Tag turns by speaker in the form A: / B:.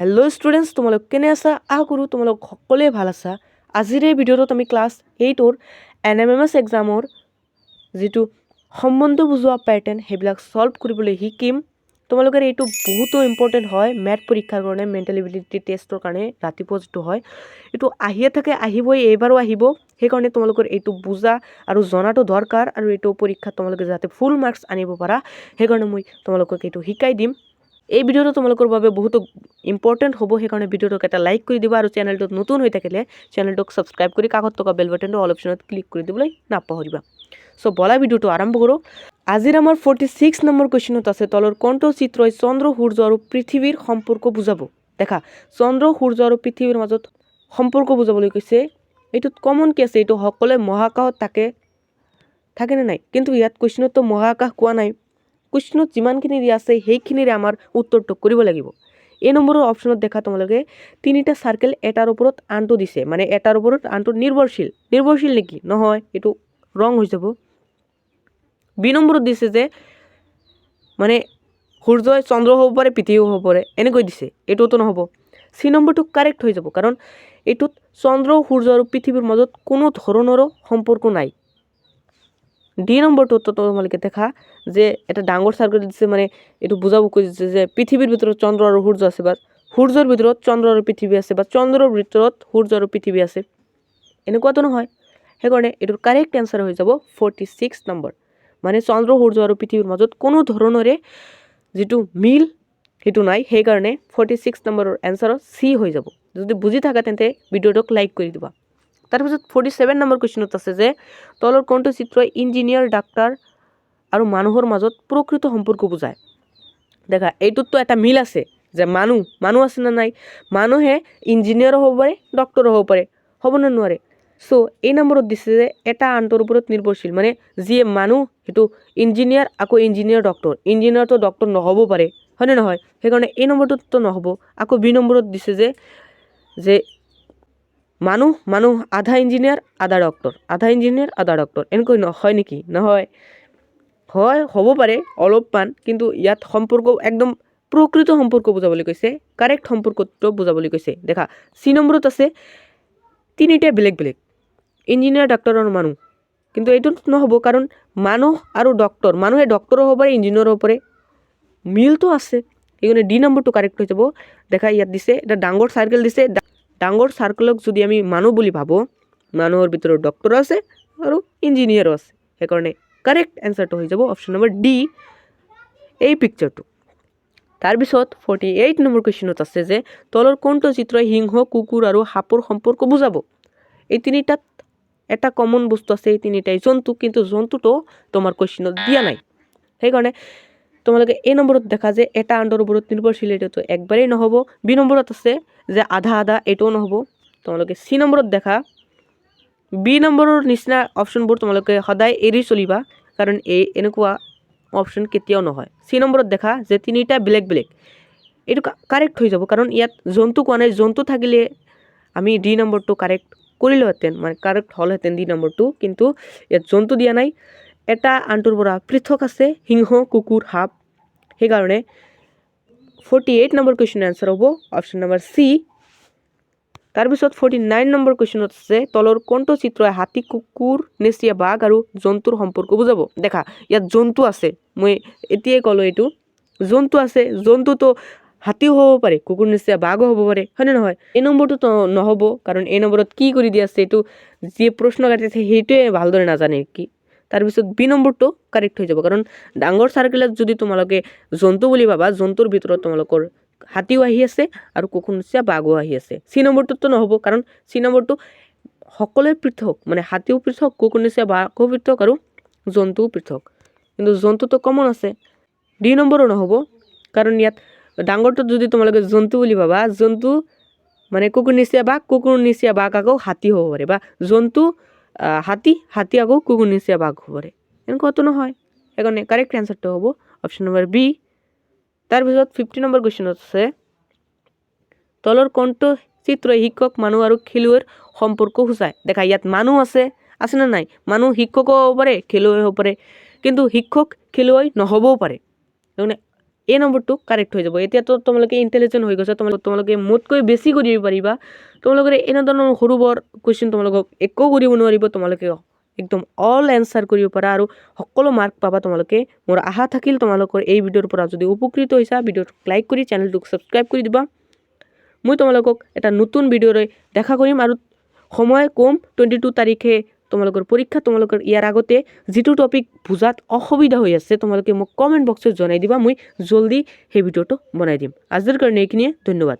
A: Hello' students, তোমালোক কেনে আছা? আশা কৰোঁ তোমালোক সকলোৱে ভাল আছা। আজিৰ এই ভিডিঅ'টোত আমি ক্লাছ 8ৰ NMMS এক্সামৰ যিটো সম্বন্ধ বুজোৱা পেটাৰ্ণ সেইবিলাক ছল্ভ কৰিবলৈ শিকিম। তোমালোকৰ এইটো বহুতো ইম্পৰ্টেণ্ট হয় মেথ পৰীক্ষাৰ কাৰণে, মেণ্টেল এবিলিটি টেষ্টৰ কাৰণে ৰাতিপুৱা যিটো হয় এইটো আহিয়ে থাকে, আহিবই, এইবাৰো আহিব। সেইকাৰণে তোমালোকৰ এইটো বুজা আৰু জনাটো দৰকাৰ, আৰু এইটো পৰীক্ষাত তোমালোকে যাতে ফুল মাৰ্কছ আনিব পাৰা সেইকাৰণে মই তোমালোকক এইটো শিকাই দিম। এই ভিডিঅ'টো তোমালোকৰ বাবে বহুতো ইম্পৰ্টেণ্ট হ'ব, সেইকাৰণে ভিডিঅ'টোক এটা লাইক কৰি দিবা আৰু চেনেলটোত নতুন হৈ থাকিলে চেনেলটোক ছাবস্ক্ৰাইব কৰি কাষত থকা বেল বাটনটো অল অপশ্যনত ক্লিক কৰি দিবলৈ নাপাহৰিবা। চ' বলা ভিডিঅ'টো আৰম্ভ কৰোঁ। আজিৰ আমাৰ 46 নম্বৰ কুৱেশ্যনত আছে, তলৰ কোনটো চিত্ৰই চন্দ্ৰ, সূৰ্য আৰু পৃথিৱীৰ সম্পৰ্ক বুজাব? দেখা, চন্দ্ৰ, সূৰ্য আৰু পৃথিৱীৰ মাজত সম্পৰ্ক বুজাবলৈ কৈছে। এইটোত কমন কি আছে? এইটো সকলোৱে মহাকাশত থাকেনে নাই? কিন্তু ইয়াত কুৱেশ্যনততো মহাকাশ কোৱা নাই। কুৱেশ্যনত যিমানখিনি দিয়া আছে সেইখিনিৰে আমাৰ উত্তৰটো কৰিব লাগিব। এই নম্বৰৰ অপশ্যনত দেখা তোমালোকে তিনিটা চাৰ্কেল এটাৰ ওপৰত আনটো দিছে, মানে এটাৰ ওপৰত আনটো নিৰ্ভৰশীল নেকি? নহয়, এইটো ৰং হৈ যাব। বি নম্বৰত দিছে যে মানে সূৰ্যই চন্দ্ৰ হ'ব পাৰে, পৃথিৱী হ'ব পাৰে, এনেকৈ দিছে, এইটোতো নহ'ব। চি নম্বৰটো কাৰেক্ট হৈ যাব, কাৰণ এইটোত চন্দ্ৰ, সূৰ্য আৰু পৃথিৱীৰ মাজত কোনো ধৰণৰো সম্পৰ্ক নাই। ডি নম্বৰটোত তোমালোকে দেখা যে এটা ডাঙৰ চাৰ্কেল দিছে, মানে এইটো বুজাব খুজিছে যে পৃথিৱীৰ ভিতৰত চন্দ্ৰ আৰু সূৰ্য আছে, বা সূৰ্যৰ ভিতৰত চন্দ্ৰ আৰু পৃথিৱী আছে, বা চন্দ্ৰৰ ভিতৰত সূৰ্য আৰু পৃথিৱী আছে, এনেকুৱাতো নহয়। সেইকাৰণে এইটোৰ কাৰেক্ট এনচাৰ হৈ যাব 46 নম্বৰ, মানে চন্দ্ৰ, সূৰ্য আৰু পৃথিৱীৰ মাজত কোনো ধৰণৰে যিটো মিল সেইটো নাই। সেইকাৰণে 46 নম্বৰৰ এনচাৰ চি হৈ যাব। যদি বুজি থাকা তেন্তে ভিডিঅ'টোক লাইক কৰি দিবা। তাৰপিছত 47 নম্বৰ কুৱেশ্যনত আছে যে তলৰ কোনটো চিত্ৰই ইঞ্জিনিয়াৰ, ডাক্তৰ আৰু মানুহৰ মাজত প্ৰকৃত সম্পৰ্ক বুজায়? দেখা, এইটোততো এটা মিল আছে যে মানুহ আছে নে নাই? মানুহে ইঞ্জিনিয়াৰো হ'ব পাৰে, ডক্টৰো হ'ব পাৰে, হ'ব নে নোৱাৰে? চ' এই নম্বৰত দিছে যে এটা আনটোৰ ওপৰত নিৰ্ভৰশীল, মানে যিয়ে মানুহ সেইটো ইঞ্জিনিয়াৰ, আকৌ ইঞ্জিনিয়াৰ ডক্টৰ, ইঞ্জিনিয়াৰটো ডক্টৰ নহ'ব পাৰে, হয়নে নহয়? সেইকাৰণে এই নম্বৰটোতো নহ'ব। আকৌ বি নম্বৰত দিছে যে মানুহ আধা ইঞ্জিনিয়াৰ আধা ডক্টৰ, এনেকৈ নহয় নেকি? নহয়, হয়, হ'ব পাৰে অলপমান, কিন্তু ইয়াত সম্পৰ্ক একদম প্ৰকৃত সম্পৰ্ক বুজাবলৈ কৈছে, কাৰেক্ট সম্পৰ্কটো বুজাবলৈ কৈছে। দেখা, চি নম্বৰত আছে তিনিটা বেলেগ ইঞ্জিনিয়াৰ, ডাক্তৰ আৰু মানুহ, কিন্তু এইটোত নহ'ব, কাৰণ মানুহ আৰু ডক্টৰ, মানুহে ডক্টৰো হ'ব পাৰে, ইঞ্জিনিয়াৰো হ'ব পাৰে, মিলটো আছে। সেইকাৰণে ডি নম্বৰটো কাৰেক্ট হৈ যাব। দেখা, ইয়াত দিছে এটা ডাঙৰ চাৰ্কেল দিছে, ডাঙৰ চাৰ্কেলক যদি আমি মানুহ বুলি ভাবোঁ, মানুহৰ ভিতৰত ডক্টৰো আছে আৰু ইঞ্জিনিয়াৰো আছে, সেইকাৰণে কাৰেক্ট এনচাৰটো হৈ যাব অপশ্যন নম্বৰ ডি, এই পিকচাৰটো। তাৰপিছত 48 নম্বৰ কুৱেশ্যনত আছে যে তলৰ কোনটো চিত্ৰই সিংহ, কুকুৰ আৰু সাপৰ সম্পৰ্ক বুজাব? এই তিনিটাত এটা কমন বস্তু আছে, এই তিনিটাই জন্তু, কিন্তু জন্তুটো তোমাৰ কুৱেশ্যনত দিয়া নাই। সেইকাৰণে তোমালোকে এই নম্বৰত দেখা যে এটা আনটোৰ ওপৰত নিৰ্ভৰশীল, এইটোতো একবাৰেই নহ'ব। বি নম্বৰত আছে যে আধা, এইটোও নহ'ব। তোমালোকে চি নম্বৰত দেখা, বি নম্বৰৰ নিচিনা অপশ্যনবোৰ তোমালোকে সদায় এৰি চলিবা, কাৰণ এনেকুৱা অপশ্যন কেতিয়াও নহয়। চি নম্বৰত দেখা যে তিনিটা বেলেগ, এইটো কাৰেক্ট হৈ যাব, কাৰণ ইয়াত জন্তু কোৱা নাই। জন্তু থাকিলে আমি ডি নম্বৰটো কাৰেক্ট কৰিলোহেঁতেন, মানে কাৰেক্ট হ'লহেঁতেন ডি নম্বৰটো, কিন্তু ইয়াত জন্তু দিয়া নাই। এটা আনটোৰ পৰা পৃথক আছে, সিংহ, কুকুৰ, সাপ, সেইকাৰণে 48 নম্বৰ কুৱেশ্যনৰ এনচাৰ হ'ব অপশ্যন নম্বৰ চি। তাৰপিছত 49 নম্বৰ কুৱেশ্যনত আছে তলৰ কোনটো চিত্ৰই হাতী, কুকুৰ, নেচীয়া, বাঘ আৰু জন্তুৰ সম্পৰ্ক বুজাব? দেখা, ইয়াত জন্তু আছে, মই এতিয়াই ক'লোঁ এইটো জন্তু আছে। জন্তুটো হাতীও হ'ব পাৰে, কুকুৰ, নেচীয়া, বাঘো হ'ব পাৰে, হয়নে নহয়? এই নম্বৰটোতো নহ'ব, কাৰণ এই নম্বৰত কি কৰি দিয়া আছে, এইটো যিয়ে প্ৰশ্ন কাটিছে সেইটোৱে ভালদৰে নাজানে কি। তাৰপিছত বি নম্বৰটো কাৰেক্ট হৈ যাব, কাৰণ ডাঙৰ চাৰ্কেলত যদি তোমালোকে জন্তু বুলি ভাবা, জন্তুৰ ভিতৰত তোমালোকৰ হাতীও আহি আছে আৰু কুকুৰ, নেচীয়া, বাঘো আহি আছে। চি নম্বৰটোতো নহ'ব, কাৰণ চি নম্বৰটো সকলোৱে পৃথক, মানে হাতীও পৃথক, কুকুৰ, নেচীয়া, বাঘো পৃথক আৰু জন্তুও পৃথক, কিন্তু জন্তুটো কমন আছে। ডি নম্বৰো নহ'ব, কাৰণ ইয়াত ডাঙৰটোত যদি তোমালোকে জন্তু বুলি ভাবা, জন্তু মানে কুকুৰ, নেচীয়া, বাঘ আকৌ হাতী হ'ব পাৰে, বা জন্তু হাতী আকৌ কুকুৰ, নেচীয়া, বাঘ হ'ব পাৰে, এনেকুৱাতো নহয়। সেইকাৰণে কাৰেক্ট এনচাৰটো হ'ব অপশ্যন নম্বৰ বি। তাৰপিছত 50 নম্বৰ কুৱেশ্যনত আছে তলৰ কোনটো চিত্ৰই শিক্ষক, মানুহ আৰু খেলুৱৈৰ সম্পৰ্ক সূচায়? দেখা, ইয়াত মানুহ আছে নে নাই? মানুহ শিক্ষকো হ'ব পাৰে, খেলুৱৈ হ'ব পাৰে, কিন্তু শিক্ষক খেলুৱৈ নহ'বও পাৰে। তাৰমানে এই নম্বৰটো কাৰেক্ট হৈ যাব এতিয়াতো তোমালোকে ইণ্টেলিজেণ্ট হৈ গৈছা তোমালোকে মোতকৈ বেছি কৰিব পাৰিবা তোমালোকে এনেধৰণৰ সৰু বৰ কুৱেশ্যন তোমালোকক একো কৰিব নোৱাৰিব তোমালোকে একদম অল এনসাৰ কৰিব পাৰা আৰু সকলো মাৰ্ক পাবা তোমালোকে মোৰ আশা থাকিল তোমালোকৰ এই ভিডিঅ'ৰ পৰা যদি উপকৃত হৈছা ভিডিঅ'টো লাইক কৰি চেনেলটোক সাবস্ক্ৰাইব কৰি দিবা মই তোমালোকক এটা নতুন ভিডিঅ'ৰে দেখা কৰিম আৰু সময় কম 22 তাৰিখে তোমালোকৰ পৰীক্ষা তোমালোকৰ ইয়াৰ আগতে যেটো টপিক বুজাত অসুবিধা হৈ আছে তোমালোকে মোক কমেন্ট বক্সত জনাই দিবা মই জলদি সেই ভিডিঅ'টো বনাই দিম আজিৰ কাৰণে এইখিনিয়ে ধন্যবাদ